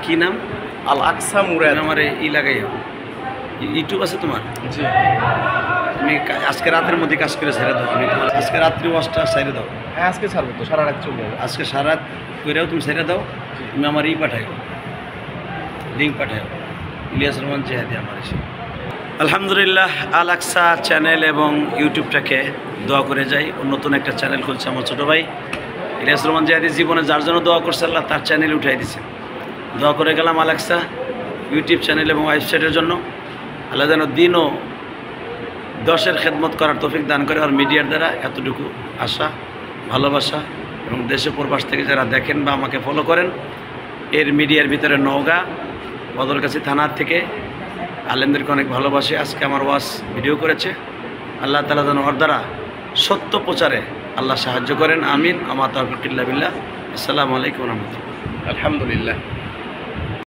কি নাম? আল আকসা মুরাদ। আমার ই লাগাই ইউটিউব আছে তোমার? জি। তুমি আজকে রাতের মধ্যে কাজ করে ছেড়ে দাও। তুমি আজকে রাত্রি ওয়াশটা ছেড়ে দাও। হ্যাঁ আজকে ছাড়বো তো, সারা রাত চলবে। আজকে সারা রাত করেও তুমি ছেড়ে দাও। তুমি আমার পাঠাও, লিঙ্ক পাঠাও, ইলিয়াস রহমান জিহাদি আমার এসে। আলহামদুলিল্লাহ, আল আকসা চ্যানেল এবং ইউটিউবটাকে দোয়া করে যাই। নতুন একটা চ্যানেল খুলছে আমার ছোটো ভাই ইলিয়াস রহমান জিহাদি। জীবনে যার জন্য দোয়া করছে আল্লাহ তার চ্যানেল উঠাই দিছে। দোয়া করে গেলাম আল আকসা ইউটিউব চ্যানেল এবং ওয়েবসাইটের জন্য। আল্লাহ যেন দিন ও দশের খেদমত করার তৌফিক দান করে। আর মিডিয়ার দ্বারা এতটুকু আশা, ভালোবাসা এবং দেশে প্রবাস থেকে যারা দেখেন বা আমাকে ফলো করেন, এর মিডিয়ার ভিতরে নওগাঁ বদলগাছি থানার থেকে আলেমদেরকে অনেক ভালোবাসে। আজকে আমার ওয়াজ ভিডিও করেছে। আল্লাহ তাআলা যেন ওর দ্বারা সত্য প্রচারে আল্লাহ সাহায্য করেন। আমিন। আমা তাওফিক ইল্লা বিল্লাহ। আসসালামু আলাইকুম ওয়া রাহমাতুল্লাহ। আলহামদুলিল্লাহ।